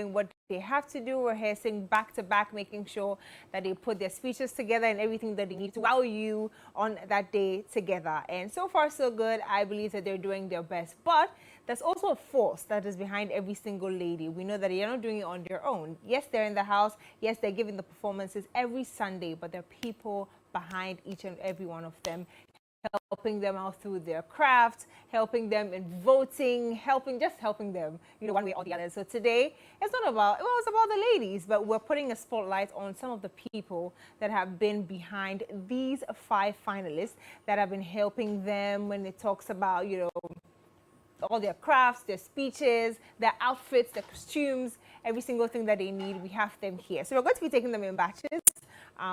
what they have to do, rehearsing back to back, making sure that they put their speeches together and everything that they need to wow you on that day together. And so far, so good. I believe that they're doing their best. But there's also a force that is behind every single lady. We know that they're not doing it on their own. Yes, they're in the house. Yes, they're giving the performances every Sunday, but there are people behind each and every one of them, helping them out through their craft, helping them in voting, just helping them, one way or the other. So today, it's not about, well, it's about the ladies, but we're putting a spotlight on some of the people that have been behind these 5 finalists that have been helping them when it talks about, all their crafts, their speeches, their outfits, their costumes, every single thing that they need. We have them here. So we're going to be taking them in batches.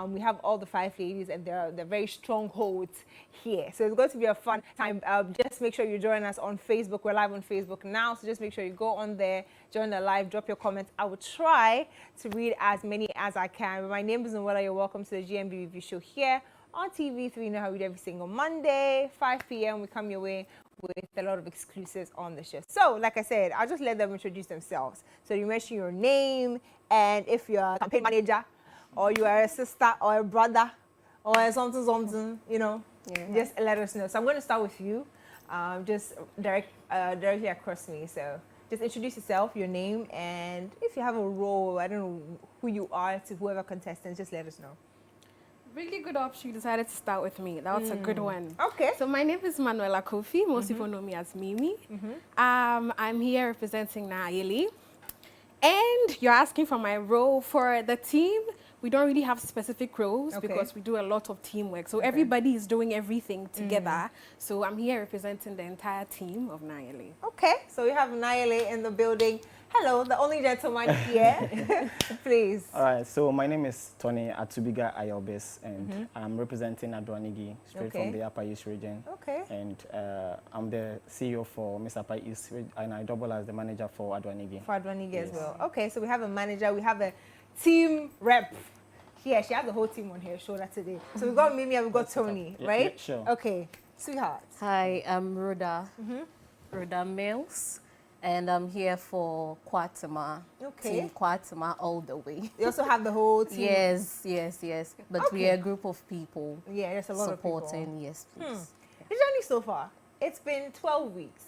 We have all the 5 ladies, and they're very strongholds here. So it's going to be a fun time. Just make sure you join us on Facebook. We're live on Facebook now, so just make sure you go on there, join the live, drop your comments. I will try to read as many as I can. My name is Nwela. You're welcome to the GMB Review Show here on TV3. You know how we do every single Monday, 5 p.m. We come your way with a lot of exclusives on the show. So, like I said, I'll just let them introduce themselves. So you mention your name, and if you're a campaign manager, or you are a sister or a brother or something, just let us know. So I'm going to start with you, just directly across me. So just introduce yourself, your name, and if you have a role, I don't know who you are, to whoever contestants, just let us know. Really good option. You decided to start with me. That was a good one. Okay. So my name is Manuela Kofi. Most people know me as Mimi. I'm here representing Naayeli. And you're asking for my role for the team. We don't really have specific roles because we do a lot of teamwork. So everybody is doing everything together. So I'm here representing the entire team of Naayeli. Okay, so we have Naayeli in the building. Hello, the only gentleman here. Please. All right, so my name is Tony Atubiga Ayobis, and I'm representing Adwanigi, straight from the Upper East region. Okay. And I'm the CEO for Miss Upper East, and I double as the manager for Adwanigi. For Adwanigi as well. Okay, so we have a manager, we have a team rep. Yeah, she has the whole team on her shoulder today. So we've got Mimi and we've got Tony, right? Yeah, sure. Okay, sweetheart. Hi, I'm Rhoda. Rhoda Mills. And I'm here for Kwatima. Okay. Team Kwatima all the way. You also have the whole team? Yes. But we are a group of people. Yeah, there's a lot of people. Supporting, yes, please. The journey so far, it's been 12 weeks,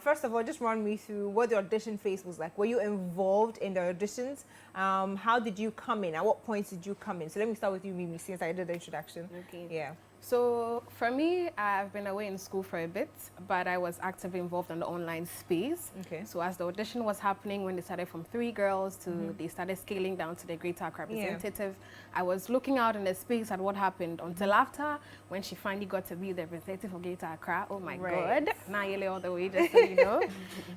First of all, just run me through what the audition phase was like. Were you involved in the auditions? How did you come in? At what point did you come in? So let me start with you, Mimi, since I did the introduction. Okay. Yeah. So for me, I've been away in school for a bit, but I was actively involved in the online space. Okay. So as the audition was happening, when they started from 3 girls to they started scaling down to the Greater Accra representative, I was looking out in the space at what happened until after, when she finally got to be the representative of Greater Accra. Oh my God, Naayeli all the way, just so you know.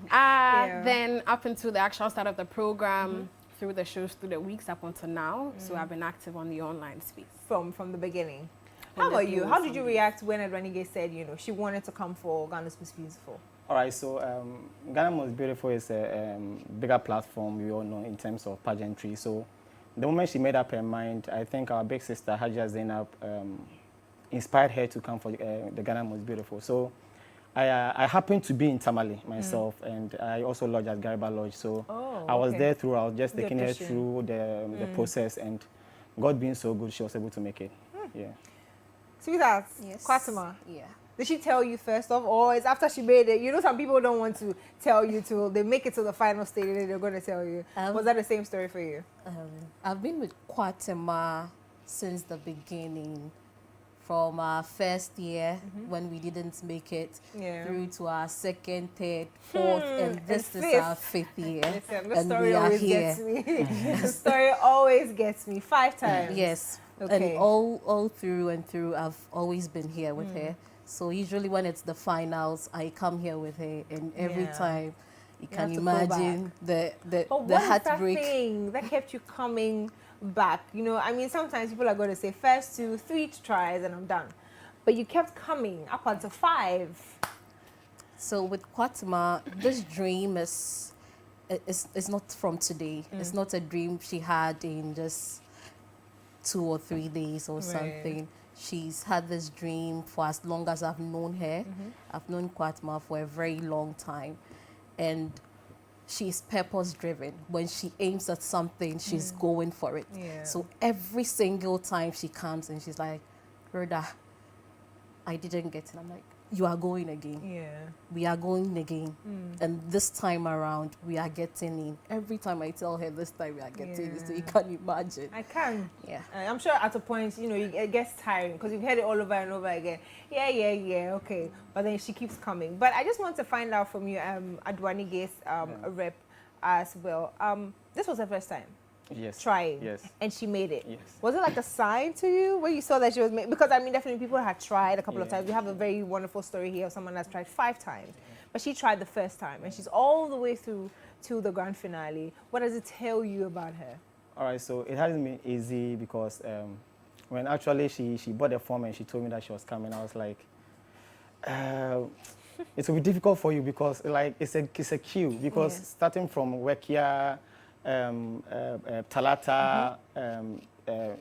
Then up until the actual start of the program, through the shows, through the weeks up until now. So I've been active on the online space. From the beginning. How about you? How did you react when Adwanigi said, she wanted to come for Ghana's Most Beautiful? All right, so Ghana Most Beautiful is a bigger platform, we all know, in terms of pageantry. So the moment she made up her mind, I think our big sister, Hajia Zainab, inspired her to come for the Ghana Most Beautiful. So I happened to be in Tamale myself, and I also lodged at Gariba Lodge. So I was there throughout, just taking her through the process, and God being so good, she was able to make it. Yeah. Sweetheart, Yes. Kwatima. Yeah. Did she tell you first off, or it's after she made it? Some people don't want to tell you till they make it to the final stage and then they're going to tell you. Was that the same story for you? I've been with Kwatima since the beginning, from our first year when we didn't make it, through to our second, third, fourth, and this is our 5th year. Listen, the and story we are always here. gets me. The story always gets me 5 times. Yes. Okay. And all through and through, I've always been here with her. So usually when it's the finals, I come here with her, and every time you can imagine the heartbreak. That thing that kept you coming back? Sometimes people are going to say first 2, 3 tries and I'm done, but you kept coming up until 5. So with Kwatima, this dream is not from today. It's not a dream she had in just 2 or 3 days or something. She's had this dream for as long as I've known her. I've known Kwatima for a very long time. And she's purpose driven. When she aims at something, she's going for it. Yeah. So every single time she comes and she's like, Rhoda, I didn't get it. I'm like, you are going again. Yeah. We are going again. And this time around, we are getting in. Every time I tell her this time we are getting in, so you can imagine. I can. Yeah. I'm sure at a point, you know, it gets tiring because you've heard it all over and over again. Yeah, okay. But then she keeps coming. But I just want to find out from you, Adwanige's rep as well. This was her first time. Yes. Trying. Yes. And she made it. Yes. Was it like a sign to you when you saw that she was made? Because I mean, definitely people had tried a couple of times. We have a very wonderful story here of someone that's tried 5 times, but she tried the first time and she's all the way through to the grand finale. What does it tell you about her? All right, so it hasn't been easy because when actually she bought the form and she told me that she was coming, I was like, it will be difficult for you because like it's a queue because starting from Wekia, Talata,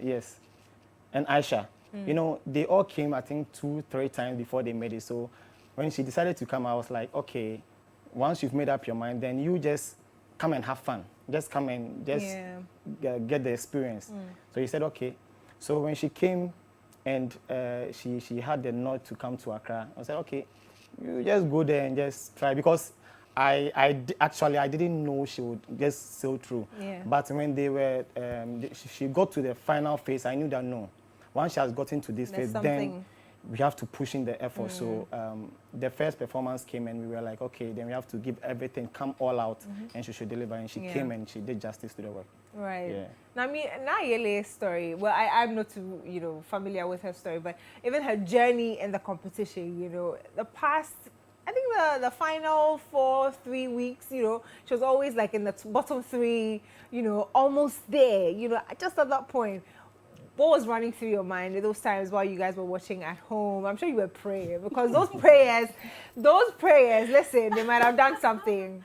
yes, and Aisha, you know, they all came I think 2-3 times before they made it. So when she decided to come, I was like, okay, once you've made up your mind, then you just come and have fun. Just come and just get the experience. So he said, okay. So when she came and she had the nod to come to Accra, I said, okay, you just go there and just try because I didn't know she would just sail through. Yeah. But when they were, she got to the final phase, I knew that no, once she has gotten to this phase, then we have to push in the effort. So the first performance came and we were like, okay, then we have to give everything, come all out, and she should deliver. And she came and she did justice to the work. Right. Yeah. Now, I mean, Nayele's story, well, I'm not too, you know, familiar with her story, but even her journey in the competition, you know, the past, I think the final 3 weeks, you know, she was always like in the bottom 3, you know, almost there, you know, just at that point. What was running through your mind at those times while you guys were watching at home? I'm sure you were praying because those prayers, listen, they might have done something.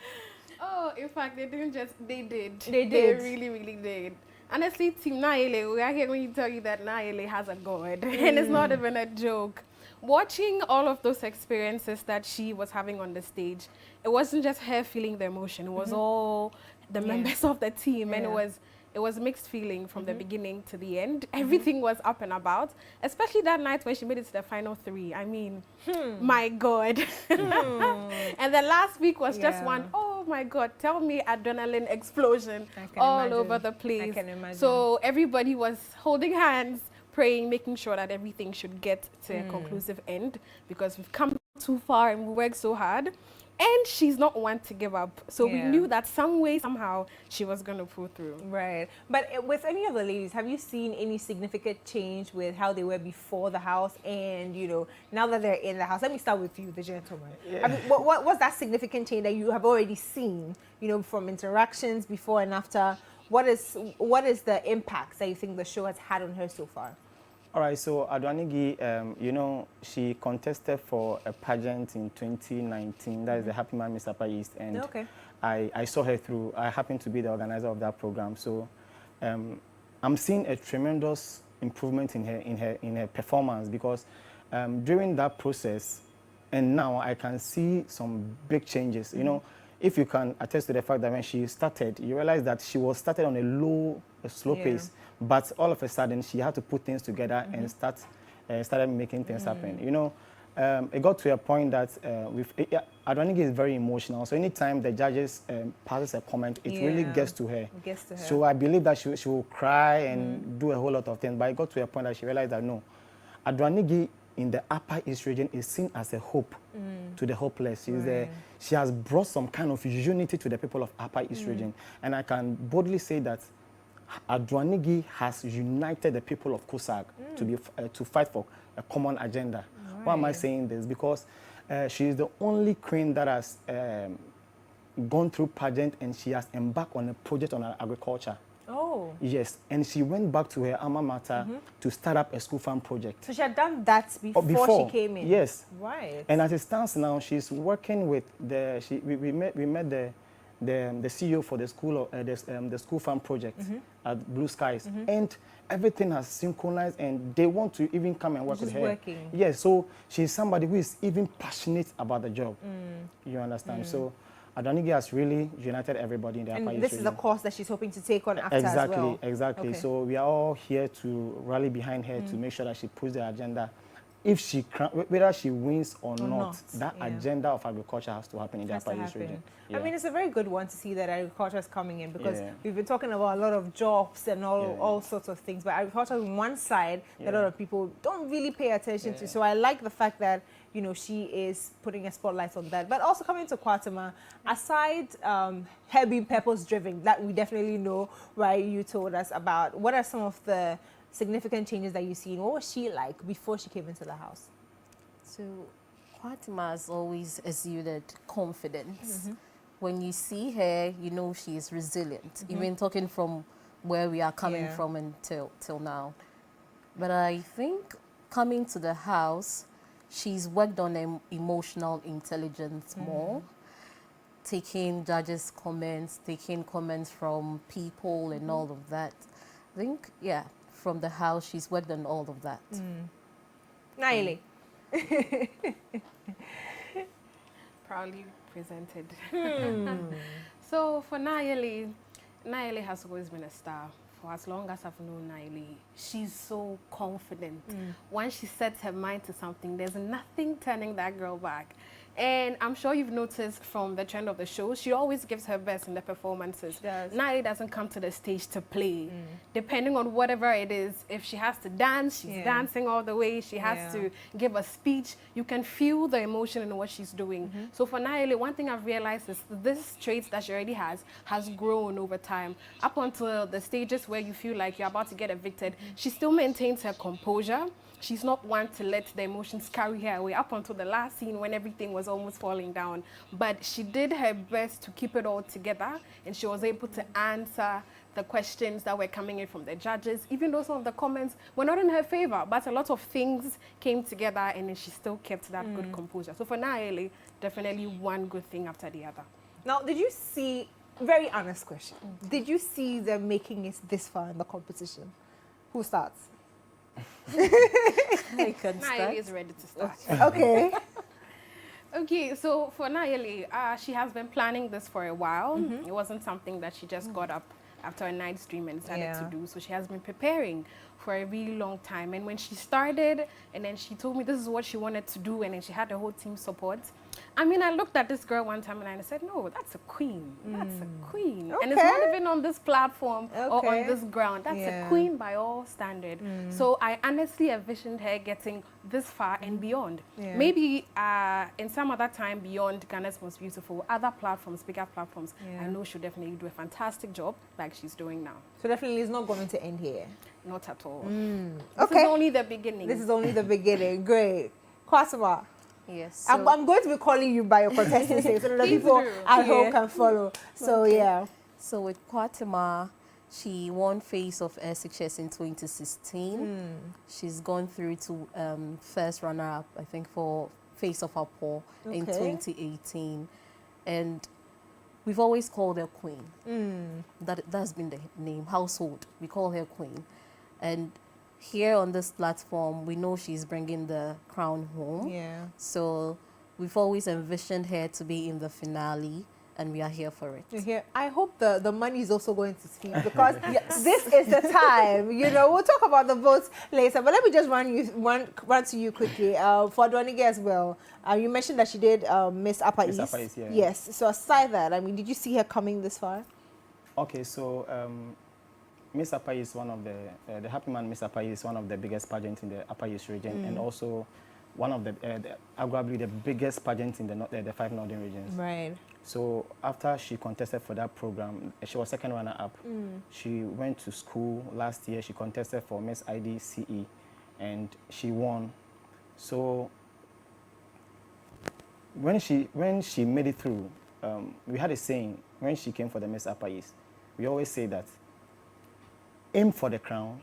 Oh, in fact, they didn't just, they did. They did. They really, really did. Honestly, Team Nayele, we are here when you tell you that Nayele has a God. And it's not even a joke. Watching all of those experiences that she was having on the stage, it wasn't just her feeling the emotion. It was all the members of the team. And it was mixed feeling from the beginning to the end. Everything was up and about, especially that night when she made it to the final 3. I mean, my God. And the last week was just one, oh my God, tell me adrenaline explosion all over the place. I can imagine. So everybody was holding hands, praying, making sure that everything should get to a conclusive end because we've come too far and we worked so hard. And she's not one to give up. So we knew that some way, somehow, she was going to pull through. Right. But with any of the ladies, have you seen any significant change with how they were before the house and, you know, now that they're in the house? Let me start with you, the gentleman. Yeah. I mean, what's that significant change that you have already seen, you know, from interactions before and after? What is the impact that you think the show has had on her so far? All right, so Adwanigi, you know, she contested for a pageant in 2019. That is the Happy Man Miss Upper East. And I saw her through. I happened to be the organizer of that program. So I'm seeing a tremendous improvement in her performance because during that process, and now I can see some big changes. You know, if you can attest to the fact that when she started, you realize that she was started on a slow pace. But all of a sudden, she had to put things together and started making things happen. You know, it got to a point that Adwanigi is very emotional. So anytime the judges passes a comment, it really gets to her. So I believe that she will cry and do a whole lot of things. But it got to a point that she realized that no, Adwanigi in the Upper East region is seen as a hope to the hopeless. She has brought some kind of unity to the people of Upper East region. And I can boldly say that Adwanigi has united the people of Kusag to fight for a common agenda. Right. Why am I saying this? Because she is the only queen that has gone through pageant and she has embarked on a project on agriculture. Oh. Yes, and she went back to her alma mater to start up a school farm project. So she had done that before she came in? Yes. Right. And as it stands now, she's working with we met the CEO for the school the school farm project at Blue Skies, and everything has synchronized, and they want to even come and work with her. Working. Yes, so she's somebody who is even passionate about the job. You understand? So Adonigi has really united everybody in the Upper East And this is region. a course that she's hoping to take on after Exactly, as well. exactly. Okay. So we are all here to rally behind her to make sure that she puts the agenda. If she, whether she wins or not, that yeah. agenda of agriculture has to happen in the Has to Upper East happen. region. I mean, it's a very good one to see that agriculture is coming in, because Yeah. we've been talking about a lot of jobs and Yeah. all sorts of things, but agriculture is one side that a Yeah. lot of people don't really pay attention to. Yeah. So I like the fact that, you know, she is putting a spotlight on that. But also coming to Kwatima, aside her being purpose driven, that we definitely know, right? You told us about. What are some of the significant changes that you've seen? What was she like before she came into the house? So, Kwatima has always exuded confidence. When you see her, you know she is resilient. Even talking from where we are coming from until till now. But I think coming to the house, she's worked on emotional intelligence more, taking judges' comments, taking comments from people and all of that. I think, yeah, from the house, she's worked on all of that. Naile. Proudly presented. So for Nayeli, Nayeli has always been a star. For as long as I've known Nayeli, she's so confident. Once she sets her mind to something, there's nothing turning that girl back. And I'm sure you've noticed from the trend of the show, she always gives her best in the performances. She does. Nayeli doesn't come to the stage to play. Depending on whatever it is, if she has to dance, she's dancing all the way. She has to give a speech. You can feel the emotion in what she's doing. So for Nayeli, one thing I've realized is this trait that she already has grown over time. Up until the stages where you feel like you're about to get evicted, she still maintains her composure. She's not one to let the emotions carry her away up until the last scene when everything was almost falling down. But she did her best to keep it all together, and she was able to answer the questions that were coming in from the judges, even though some of the comments were not in her favor, but a lot of things came together and then she still kept that good composure. So for Nayeli, definitely one good thing after the other. Now, did you see, very honest question, did you see them making it this far in the competition? Who starts? I can Nayeli start. is ready to start. Okay. Okay, so for Nayeli, she has been planning this for a while. It wasn't something that she just got up after a night's dream and decided to do. So she has been preparing for a really long time. And when she started, and then she told me this is what she wanted to do, and then she had the whole team support. I mean, I looked at this girl one time and I said, no, that's a queen. That's a queen. And it's not even on this platform or on this ground. That's a queen by all standard. So I honestly envisioned her getting this far and beyond. Maybe in some other time beyond Ghana's Most Beautiful, other platforms, bigger platforms, I know she'll definitely do a fantastic job like she's doing now. So definitely it's not going to end here. Not at all. Okay. This is only the beginning. This is only the beginning. Great. Kwatima, Yes. I'm going to be calling you by your contestant name so that Please people do. at home can follow. So yeah. So with Kwatima, she won Face of SHS in 2016. She's gone through to first runner-up, I think, for Face of Apo in 2018. And we've always called her Queen. That's been the name, household. We call her Queen. And here on this platform, we know she's bringing the crown home. Yeah. So we've always envisioned her to be in the finale, and we are here for it. Here, I hope the money is also going to speak, because this is the time. You know, we'll talk about the votes later, but let me just run to you quickly. For Adonigi as well, you mentioned that she did Miss Upper East. Upper East, yeah. Yes. So aside that, I mean, did you see her coming this far? Okay, so Miss Upper East is one of the Happy Man Miss Upper East is one of the biggest pageants in the Upper East region, and also one of the arguably the biggest pageant in the 5 northern regions. Right. So after she contested for that program, she was second runner-up. She went to school last year. She contested for Miss IDCE, and she won. So when she made it through, we had a saying when she came for the Miss Upper East. We always say that aim for the crown.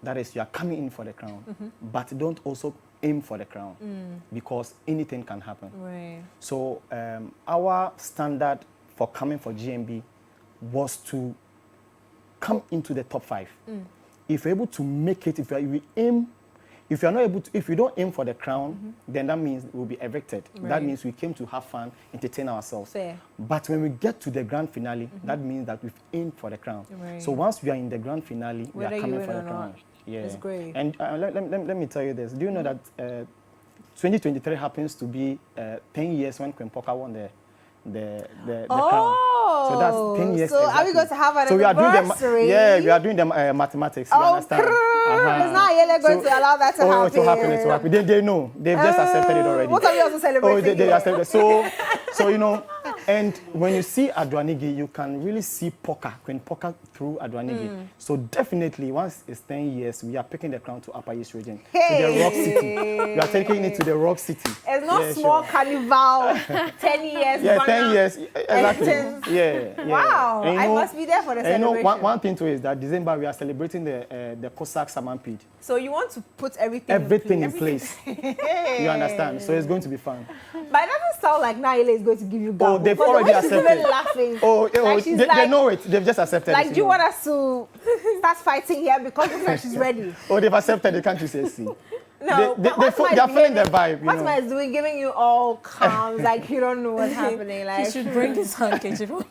That is, you are coming in for the crown, but don't also aim for the crown, because anything can happen. Right. So our standard for coming for GMB was to come into the top 5. If you're able to make it, if you aim, if you're not able to, if you don't aim for the crown, then that means we'll be evicted. That means we came to have fun, entertain ourselves. Fair. But when we get to the grand finale, that means that we've aimed for the crown. So once we are in the grand finale, we Whether are you coming win for the or crown. not. Yeah, It's great. And let me tell you this. Do you know that 2023 happens to be 10 years when Queen Poker won the crown? So that's 10 years. So are we exactly. going to have an So we are doing anniversary? we are doing the mathematics. You understand? It's not yet going to allow that to happen. It will happen. It will happen. They know. They've just accepted it already. What are we also celebrating? They accepted. So you know, and when you see Adwanigi, you can really see Queen Poker through Adwanigi. So definitely, once it's 10 years, we are picking the crown to Upper East Region, to the Rock City. We are taking it to the Rock City. It's not small carnival. 10 years. Yeah, 10 years. Exactly. Yeah. Wow. And I must be there for the celebration. You know, one thing too is that December we are celebrating the Cossack Samampid. So you want to put everything in place. You understand? So it's going to be fun. But it doesn't sound like Naila is going to give you gum. Oh, they've already accepted. She's even laughing. They know it. They've just accepted like, it. do you want us to start fighting here because it looks like she's ready? Oh, they've accepted it. Can't you say see? No, they are feeling the vibe. You What's know? my doing? Giving you all calm, like you don't know what's happening. Like He should bring his handkerchief. right?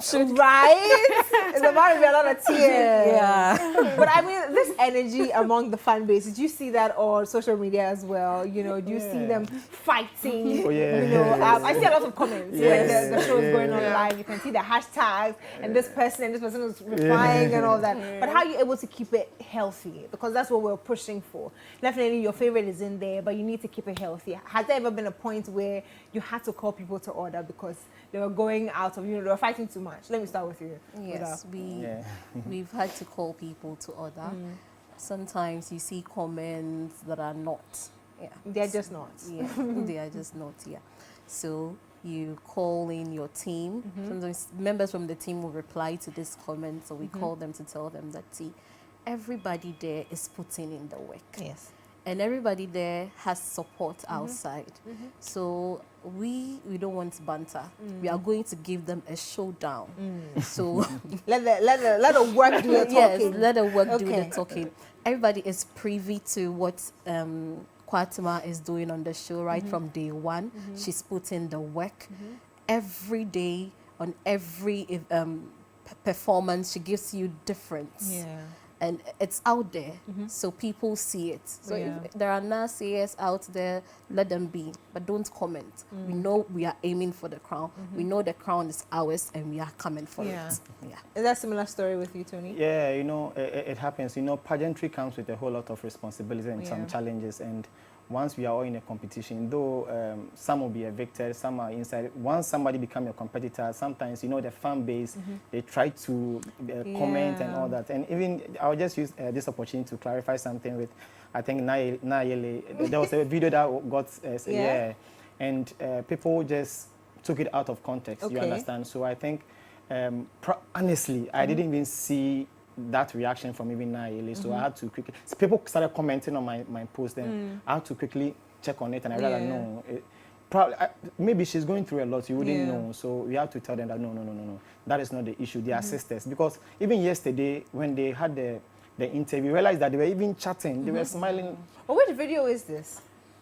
It's about to be a lot of tears. Yeah. But I mean, this energy among the fan base, did you see that on social media as well? You know, do you see them fighting? Oh, yeah. You know, I see a lot of comments when the show is going on live. You can see the hashtags and this person is replying and all that. But how are you able to keep it healthy? Because that's what we're pushing for. Definitely your favorite is in there, but you need to keep it healthy. Has there ever been a point where you had to call people to order because they were going out of, they were fighting too much? Let me start with you. Yes, we've had to call people to order. Sometimes you see comments that are not. Yeah. They're just not. Yeah, they are just not. Yeah. So you call in your team. Sometimes members from the team will reply to this comment, so we call them to tell them that, see, everybody there is putting in the work. Yes. And everybody there has support outside. So we don't want banter. We are going to give them a showdown. So let the work do the talking. yes, let the work do the talking. Everybody is privy to what Kwatima is doing on the show right from day one. She's put in the work. Every day on every performance, she gives you difference. Yeah. And it's out there, so people see it. So if there are naysayers out there, let them be, but don't comment. We know we are aiming for the crown. We know the crown is ours, and we are coming for it. Yeah. Is that a similar story with you, Tony? Yeah, you know, it happens. You know, pageantry comes with a whole lot of responsibility and some challenges. And once we are all in a competition, though some will be evicted, some are inside. Once somebody becomes a competitor, sometimes, you know, the fan base, they try to comment and all that. And even, I'll just use this opportunity to clarify something with, I think, Nayele. There was a video that got, and people just took it out of context, you understand? So I think, honestly, I didn't even see that reaction from even Nayeli, so I had to quickly. So people started commenting on my post, and I had to quickly check on it, and I realized no, probably maybe she's going through a lot. You wouldn't know, so we have to tell them that no, that is not the issue. They are sisters, because even yesterday when they had the interview, we realized that they were even chatting, they were smiling. Oh, which video is this?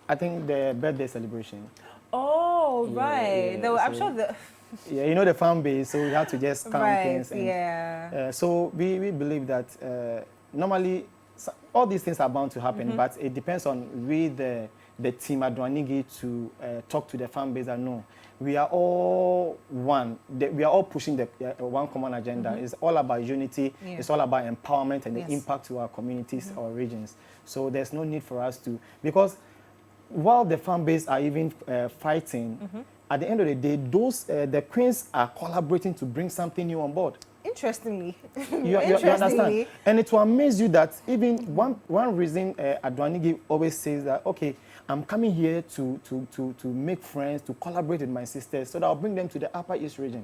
I think the birthday celebration. Oh, right. Yeah, I'm sure the. Yeah, you know the fan base, so we have to just count things. And, so we believe that normally all these things are bound to happen, but it depends on the team at Dwanigi to talk to the fan base and know we are all one. We are all pushing the one common agenda. It's all about unity. It's all about empowerment and the impact to our communities or regions. So there's no need for us to, because while the fan base are even fighting, at the end of the day, those the queens are collaborating to bring something new on board. Interestingly. You understand? And it will amaze you that even one reason Adwanigi always says that, okay, I'm coming here to make friends, to collaborate with my sisters, so that I'll bring them to the Upper East region.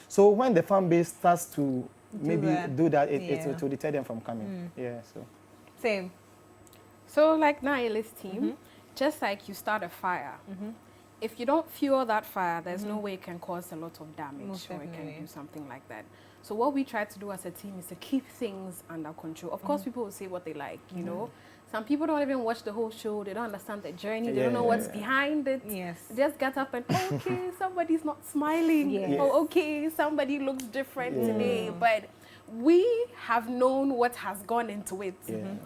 So when the fan base starts to do that, it will deter them from coming. Yeah, so. Same. So like Naele's team, just like you start a fire, if you don't fuel that fire, there's no way it can cause a lot of damage or it can do something like that. So what we try to do as a team is to keep things under control. Of course, people will say what they like, you know. Some people don't even watch the whole show. They don't understand the journey. They don't know what's behind it. Yes. They just get up and, okay, somebody's not smiling. Yes. Oh, okay, somebody looks different today. But we have known what has gone into it.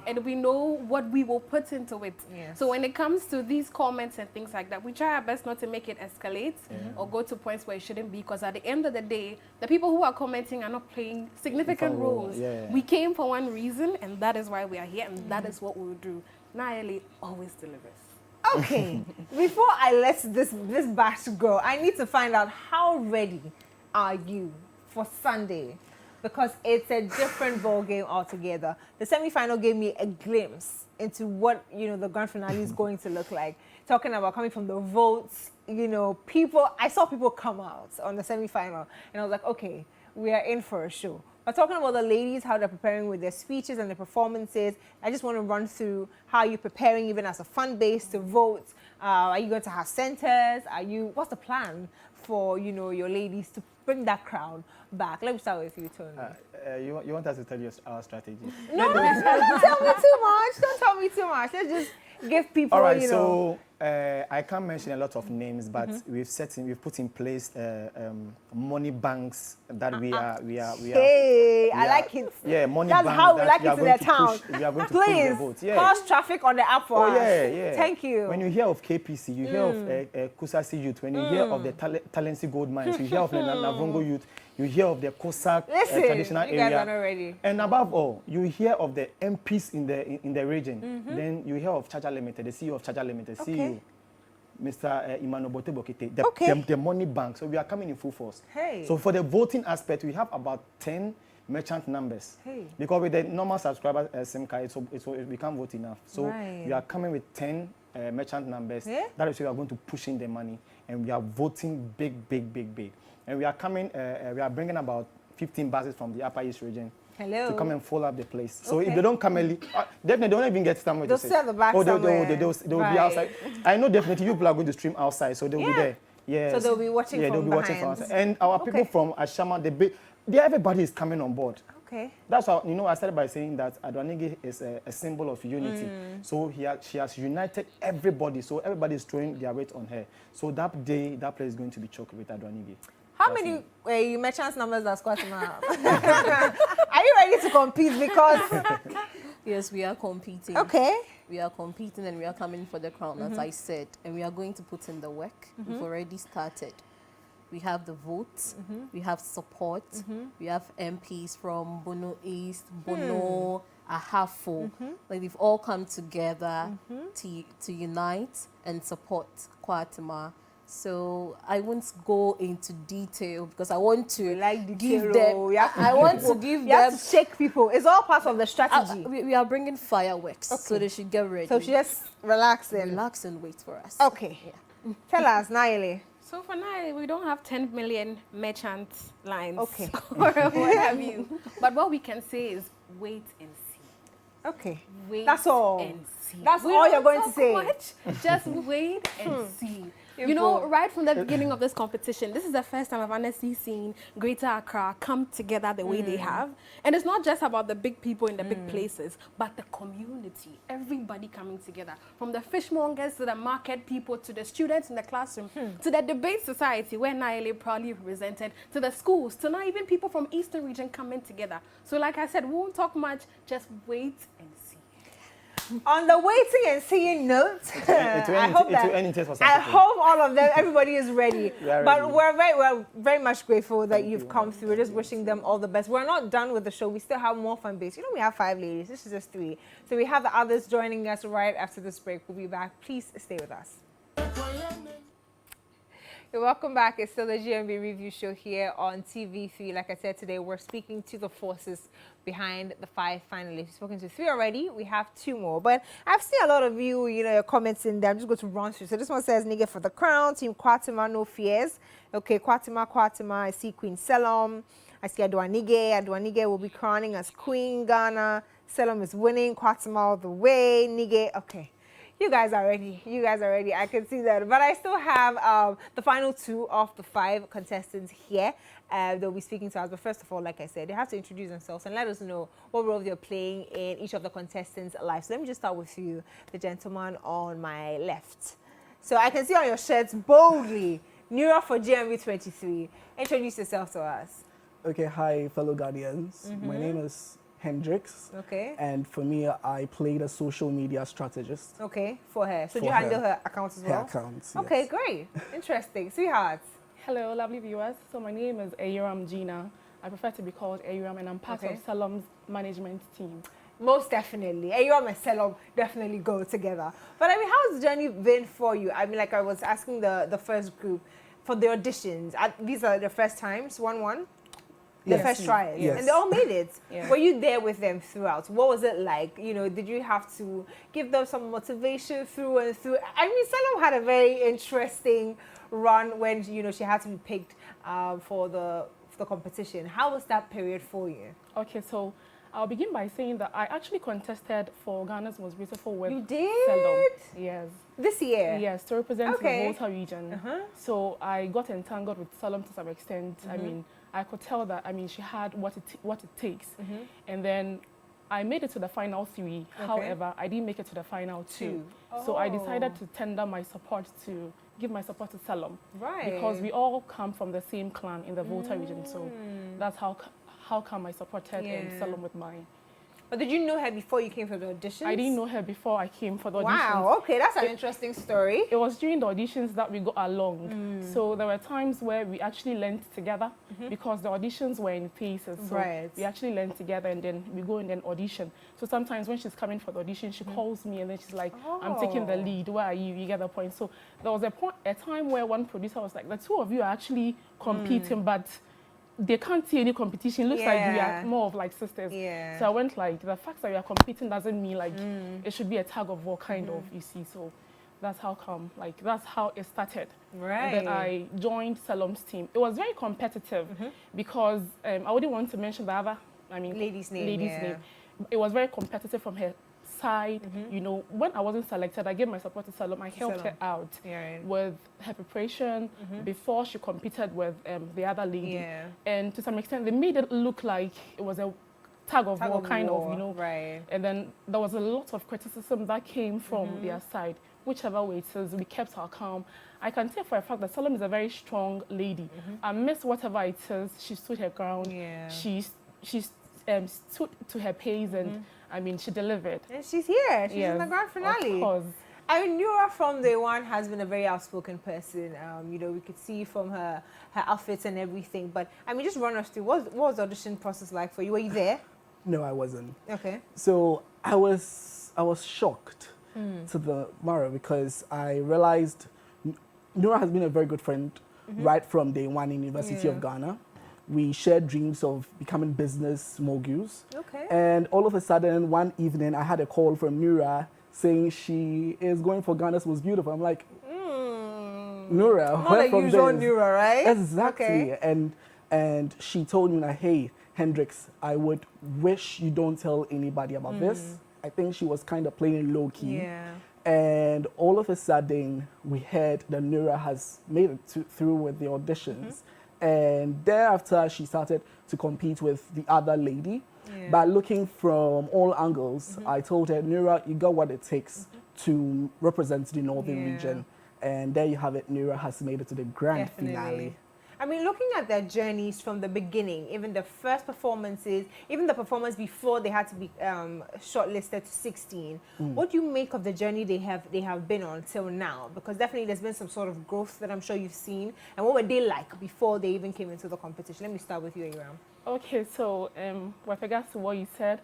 And we know what we will put into it. Yes. So when it comes to these comments and things like that, we try our best not to make it escalate or go to points where it shouldn't be, because at the end of the day, the people who are commenting are not playing significant roles. We came for one reason, and that is why we are here, and that is what we will do. Naile always delivers. Okay, before I let this batch go, I need to find out how ready are you for Sunday? Because it's a different ball game altogether. The semi-final gave me a glimpse into what, you know, the grand finale is going to look like. Talking about coming from the votes, you know, people, I saw people come out on the semi-final, and I was like, okay, we are in for a show. But talking about the ladies, how they're preparing with their speeches and their performances, I just want to run through how you're preparing even as a fan base to vote. Are you going to have centers? What's the plan for, you know, your ladies to bring that crowd back? Let me start with you, Tony. You want us to tell you our strategy? No, don't tell me too much. Don't tell me too much. Let's just give people, all right, you know. so I can't mention a lot of names, but we've put in place money banks that we are. Hey, I like it. Yeah, money That's banks. how we like it in the town. We are going to push the vote. Please, cause traffic on the app for us. Yeah. Thank you. When you hear of KPC, you hear of Kusasi Youth. When you hear of the Talensi Gold Mines, you hear of the Navrongo Youth. You hear of the Cossack traditional you guys area. are not ready. And above all, you hear of the MPs in the region. Then you hear of Chacha Limited, the CEO of Chacha Limited, CEO, Mr. Imano Botebokete, the money bank. So we are coming in full force. Hey. So for the voting aspect, we have about 10 merchant numbers. Hey. Because with the normal subscriber SIM card, we can't vote enough. So we are coming with 10 merchant numbers. Yeah. That is why we are going to push in the money. And we are voting big. And we are coming, we are bringing about 15 buses from the Upper East region to come and fill up the place. So if they don't come early, definitely they don't even get somewhere They'll to sit. set the back they'll somewhere. be outside. I know definitely you people are going to stream outside, so they'll be there. Yes. So they'll be watching from they'll be watching from behind. outside. And our people from Ashama, everybody is coming on board. Okay. That's why, you know, I started by saying that Adwanigi is a symbol of unity. So she has united everybody. So everybody is throwing their weight on her. So that day, that place is going to be choked with Adwanigi. How many merchants numbers does Kwatima have? Are you ready to compete? Because Yes, we are competing. okay. We are competing and we are coming for the crown, as I said. And we are going to put in the work. We've already started. We have the votes, we have support, we have MPs from Bono East, Bono, Ahafo. Like they've all come together to unite and support Kwatima. So I won't go into detail because I want to give them. I want to give them. You have to shake people. It's all part of the strategy. We are bringing fireworks, so they should get ready. So she just relax and wait for us. Okay. Yeah. Tell us, Naile. So for now, we don't have 10 million merchant lines Okay. or what have you. But what we can say is wait and see. Okay. Wait That's all. and see. That's We all don't you're going to talk say. Much, just wait and see. You know, right from the beginning of this competition, this is the first time I've honestly seen Greater Accra come together the way they have. And it's not just about the big people in the big places, but the community, everybody coming together. From the fishmongers to the market people, to the students in the classroom, to the debate society where Naile proudly represented, to the schools, to now even people from Eastern region coming together. So like I said, we won't talk much, just wait and see. On the waiting and seeing note, I hope all of them, everybody is ready. But we're very much grateful that you've come through. We're just wishing them all the best. We're not done with the show. We still have more fun base. You know, we have 5 ladies. This is just 3. So we have the others joining us right after this break. We'll be back. Please stay with us. Welcome back. It's still the GMB Review Show here on TV3. Like I said, today we're speaking to the forces behind the 5 finalists. We've spoken to 3 already. We have 2 more. But I've seen a lot of you, your comments in there. I'm just going to run through. So this one says, nigga for the crown, Team Kwatima, no fears. Okay, Kwatima. I see Queen Selom. I see Adwanige will be crowning as Queen Ghana. Selom is winning. Kwatima all the way. Nige, okay. You guys are ready. I can see that. But I still have the final 2 of the 5 contestants here. they'll be speaking to us. But first of all, like I said, they have to introduce themselves and let us know what role they're playing in each of the contestants' lives. So let me just start with you, the gentleman on my left. So I can see on your shirts boldly, Nura for GMV23. Introduce yourself to us. Okay, hi, fellow Guardians. My name is Hendrix. Okay. And for me, I played a social media strategist. Okay, for her. So do For you handle her. her account as well? Her accounts. Okay, yes. great. Interesting. Sweethearts. Hello, lovely viewers. So my name is Ayuram Gina. I prefer to be called Ayuram, and I'm part of Salom's management team. Most definitely. Ayuram and Salom definitely go together. But I mean, how's the journey been for you? I mean, like I was asking the first group for the auditions. These are the first times, 1-1? The Yes. first tries. Yes. And they all made it. Yeah. Were you there with them throughout? What was it like? You know, did you have to give them some motivation through and through? I mean, Salom had a very interesting run when, you know, she had to be picked for the competition. How was that period for you? Okay, so I'll begin by saying that I actually contested for Ghana's Most Beautiful with You did? Salom. Yes. This year? Yes, to represent Okay. the Volta region. So I got entangled with Salom to some extent. I mean, I could tell that, I mean, she had what it takes. And then I made it to the final 3. Okay. However, I didn't make it to the final 2. So I decided to tender my support to give my support to Salom. Right. Because we all come from the same clan in the Volta region. So that's how come I supported Salom with mine. But did you know her before you came for the auditions? I didn't know her before I came for the auditions. Wow, okay, that's an interesting story. It was during the auditions that we got along. So there were times where we actually learned together because the auditions were in phases. So we actually learned together and then we go and then audition. So sometimes when she's coming for the audition, she calls me and then she's like, I'm taking the lead. Where are you? You get the point. So there was a time where one producer was like, the two of you are actually competing, but they can't see any competition. It looks like we are more of like sisters. Yeah. So I went like, the fact that we are competing doesn't mean like it should be a tag of war kind of, you see. So that's how come, like that's how it started. Right. And then I joined Salom's team. It was very competitive because I wouldn't want to mention the other, lady's name. name. It was very competitive from her side. You know, when I wasn't selected, I gave my support to Salom. I helped her out with her preparation before she competed with the other lady. And to some extent, they made it look like it was a tag of war kind of, you know. Right. And then there was a lot of criticism that came from their side. Whichever way it is, we kept our calm. I can tell for a fact that Salom is a very strong lady. Amidst whatever it is, she stood her ground. She stood to her pace and I mean, she delivered. And she's here. She's in the grand finale. Of course. I mean, Nura from day one has been a very outspoken person. You know, we could see from her outfits and everything. But I mean, just run us through. What was the audition process like for you? Were you there? No, I wasn't. Okay. So I was shocked to the marrow because I realized Nura has been a very good friend right from day one in University of Ghana. We shared dreams of becoming business moguls. Okay. And all of a sudden, one evening, I had a call from Nura saying she is going for Ghana's Most Beautiful. I'm like, Nura, Not where a from usual this? Nura, right? Exactly. Okay. And she told me like, hey, Hendrix, I would wish you don't tell anybody about this. I think she was kind of playing low key. Yeah. And all of a sudden, we heard that Nura has made it through with the auditions. And thereafter, she started to compete with the other lady. But looking from all angles, I told her, Nura, you got what it takes to represent the Northern region. And there you have it. Nura has made it to the grand finale. I mean, looking at their journeys from the beginning, even the first performances, even the performance before they had to be shortlisted to 16, what do you make of the journey they have been on till now? Because definitely there's been some sort of growth that I'm sure you've seen. And what were they like before they even came into the competition? Let me start with you, Aram. Okay, so with regards to what you said,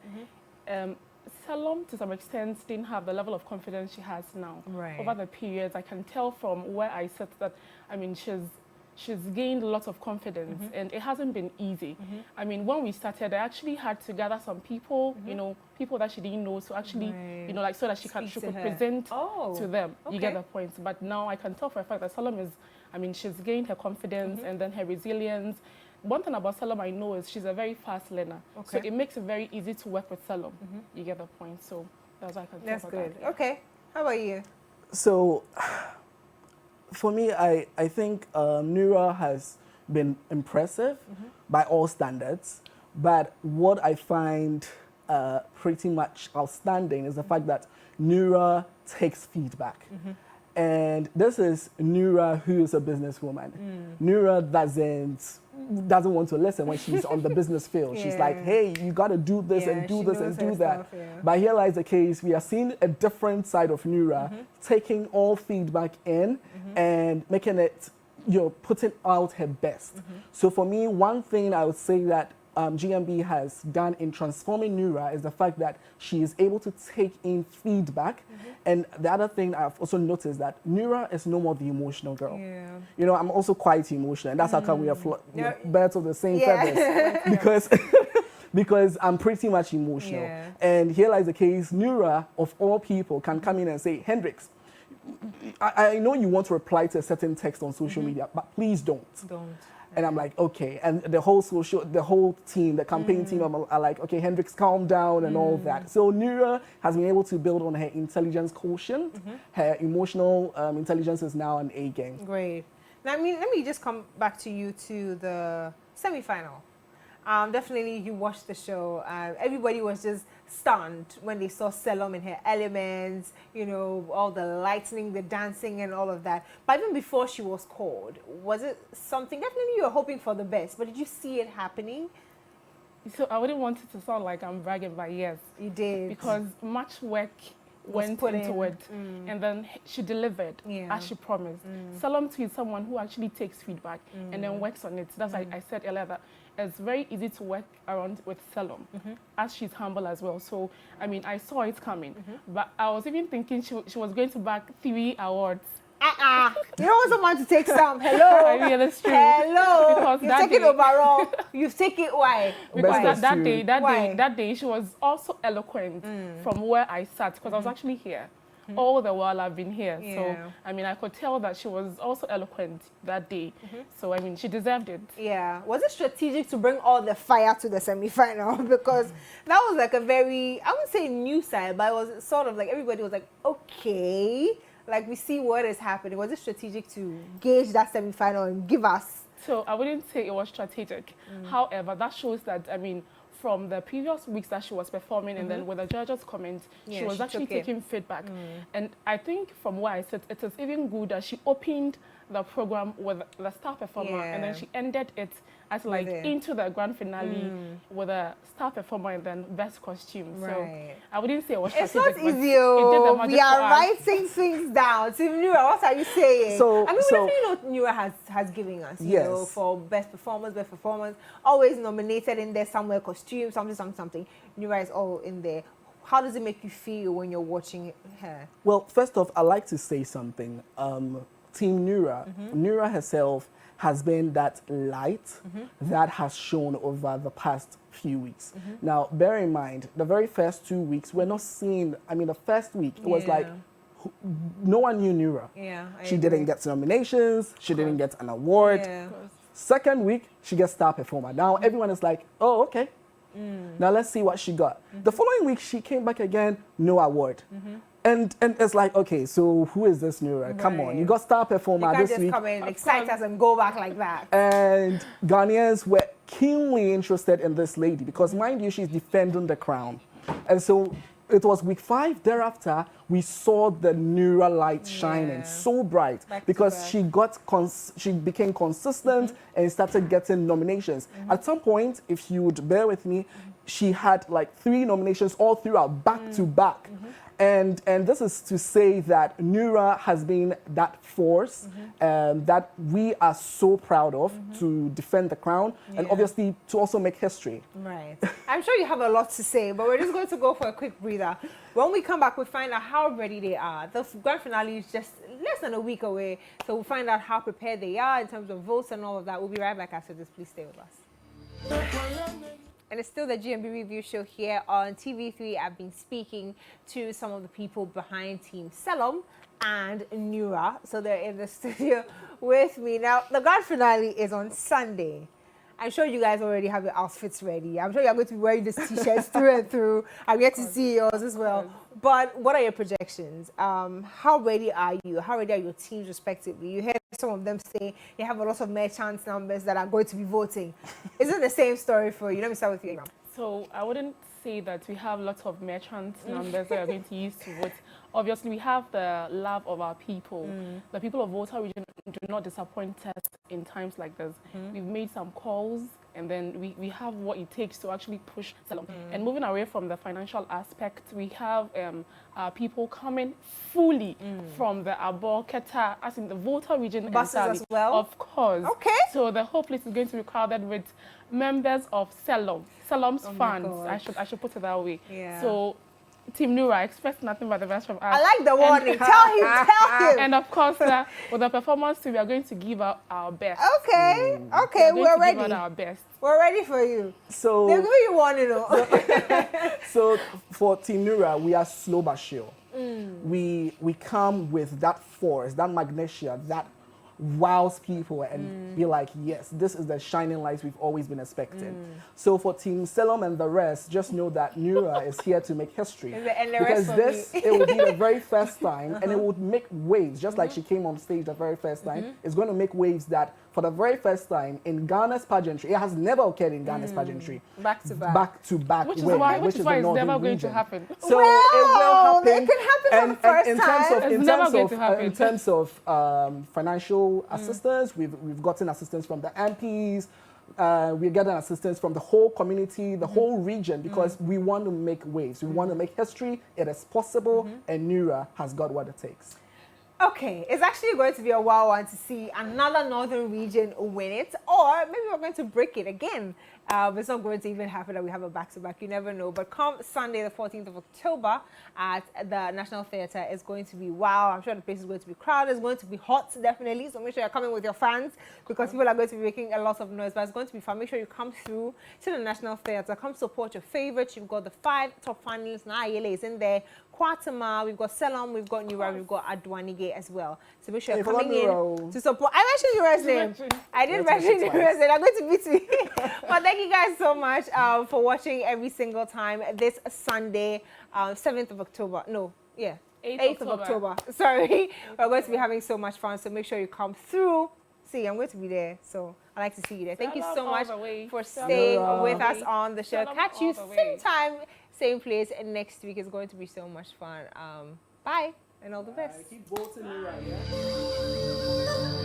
Salom to some extent didn't have the level of confidence she has now. Right. Over the periods, I can tell from where I sit that, I mean, she's gained a lot of confidence and it hasn't been easy. I mean, when we started, I actually had to gather some people, you know, people that she didn't know, so actually, you know, like so that she could present to them. You get the point. But now I can tell for a fact that Salom is, I mean, she's gained her confidence and then her resilience. One thing about Salom I know is she's a very fast learner. So it makes it very easy to work with Salom. You get the point. So that's what I can tell That's about good. that. Okay. How about you? So for me, I think Nura has been impressive by all standards. But what I find pretty much outstanding is the fact that Nura takes feedback. And this is Nura, who is a businesswoman. Nura doesn't want to listen when she's on the business field. She's like, hey, you got to do this and do this and do that. Stuff, But here lies the case. We are seeing a different side of Nura, taking all feedback in and making it, putting out her best. So for me, one thing I would say that GMB has done in transforming Nura is the fact that she is able to take in feedback. And the other thing I've also noticed that Nura is no more the emotional girl. I'm also quite emotional, and that's how come we are birds of the same feathers. Because I'm pretty much emotional. And here lies the case, Nura, of all people, can come in and say, Hendrix, I know you want to reply to a certain text on social media, but please don't. And I'm like, okay. And the whole team, the campaign team are like, okay, Hendrix, calm down and all that. So Nura has been able to build on her intelligence quotient. Her emotional intelligence is now an A game. Great. Now, let me just come back to you to the semi-final. Definitely, you watched the show. Everybody was just stunned when they saw Selom in her elements, all the lightning, the dancing and all of that. But even before she was called, was it something, definitely you were hoping for the best, but did you see it happening? So I wouldn't want it to sound like I'm bragging, but yes. You did. Because much work went into it, and then she delivered as she promised. Selom too is someone who actually takes feedback and then works on it. That's why I said earlier that it's very easy to work around with Selom, as she's humble as well. So, I mean, I saw it coming, but I was even thinking she was going to back 3 awards. You don't want someone to take some. Hello. I mean, it's true. Hello. Because You've taken overall. You've taken why? Because that day, she was also eloquent from where I sat, because I was actually here. All the while I've been here. So, I mean, I could tell that she was also eloquent that day. So, I mean, she deserved it. Yeah. Was it strategic to bring all the fire to the semi-final? Because that was like a very, I wouldn't say new side, but it was sort of like everybody was like, okay, like we see what is happening. Was it strategic to gauge that semi-final and give us? So, I wouldn't say it was strategic. However, that shows that, I mean, from the previous weeks that she was performing and then with the judges' comments, she was actually taking feedback. And I think from where I sit, it is even good that she opened the program with the star performer and then she ended it as like into the grand finale with a star performer and then best costume. So I wouldn't say it was strategic. It's not easy. We are writing things down. So Nura, what are you saying? So, I mean, we definitely know Nura has given us, you know, for best performance, always nominated in there somewhere, costume, something. Nura is all in there. How does it make you feel when you're watching her? Well, first off, I'd like to say something. Team Nura, Nura herself has been that light that has shone over the past few weeks. Now, bear in mind, the very first 2 weeks, we're not seeing, I mean, the first week, it was like, no one knew Nura. She didn't get nominations, she didn't get an award. Second week, she gets star performer. Now, everyone is like, oh, okay. Now, let's see what she got. The following week, she came back again, no award. And it's like, okay, so who is this Nura? Come on, you got star performer this week. You can't just come and excite us and go back like that. And Ghanaians were keenly interested in this lady because, mind you, she's defending the crown. And so it was week 5 thereafter, we saw the Nura light shining so bright because she became consistent and started getting nominations. At some point, if you would bear with me, she had like 3 nominations all throughout, back to back. And this is to say that Nura has been that force that we are so proud of to defend the crown and obviously to also make history. Right. I'm sure you have a lot to say, but we're just going to go for a quick breather. When we come back, we'll find out how ready they are. The grand finale is just less than a week away, so we'll find out how prepared they are in terms of votes and all of that. We'll be right back after this. Please stay with us. And it's still the GMB Review Show here on TV3. I've been speaking to some of the people behind Team Selom and Nura. So they're in the studio with me. Now, the grand finale is on Sunday. I'm sure you guys already have your outfits ready. I'm sure you're going to be wearing these t-shirts through and through. I'm yet to see yours as well. But what are your projections? How ready are you? How ready are your teams respectively? You heard some of them say they have a lot of merchant numbers that are going to be voting. Is it the same story for you? Let me start with you, Imam. So I wouldn't say that we have lots of merchant numbers that we are going to use to vote. Obviously, we have the love of our people. The people of Volta region do not disappoint us in times like this. We've made some calls, and then we have what it takes to actually push Salom. And moving away from the financial aspect, we have people coming fully from the Abo, Keta, as in the Volta region. Buses as well? Of course. Okay. So the whole place is going to be crowded with members of Salom's fans. I should put it that way. Yeah. So Team Nura, expect nothing but the best from us. I like the warning. Tell him. And of course, with the performance too, we are going to give out our best. Okay. Okay, we're ready. Give out our best. We're ready for you. So They're giving you warning, though. So for Team Nura, we are slow but sure. We come with that force, that magnesia, that wows people and be like, yes, this is the shining light we've always been expecting. So for Team Selom and the rest, just know that Nura is here to make history. And the Because rest this, it will be the very first time, and it would make waves, just like she came on stage the very first time. It's going to make waves that, for the very first time in Ghana's pageantry, it has never occurred in Ghana's pageantry. Back to back. Back to back. Which is why it's never going to happen. So Well, it will happen. it can happen for the first time. It's never going to happen. In terms of financial assistance, we've gotten assistance from the MPs. We're getting assistance from the whole community, the whole region, because we want to make waves. We want to make history. It is possible, and Nura has got what it takes. Okay, it's actually going to be a wild one to see another northern region win it, or maybe we're going to break it again. It's not going to even happen that we have a back-to-back. You never know. But come Sunday, the 14th of October, at the National Theatre, it's going to be wow. I'm sure the place is going to be crowded. It's going to be hot, definitely. So make sure you're coming with your fans, because people are going to be making a lot of noise. But it's going to be fun. Make sure you come through to the National Theatre. Come support your favorites. You've got the 5 top finalists. Naayele is in there. Kwatama, we've got Selam, we've got Nura, we've got Adwanige as well. So make sure you're coming in to support. I mentioned Nura's name. I didn't mention Nura's name. I'm going to beat me. But thank you guys so much for watching every single time. This Sunday, 7th of October. No, yeah. 8th of October. Sorry. We're going to be having so much fun. So make sure you come through. See, I'm going to be there. So I'd like to see you there. Thank you so much for staying with us on the show. Catch you same time, same place, and next week is going to be so much fun. Bye, and all the best. Keep voting Nura, yeah?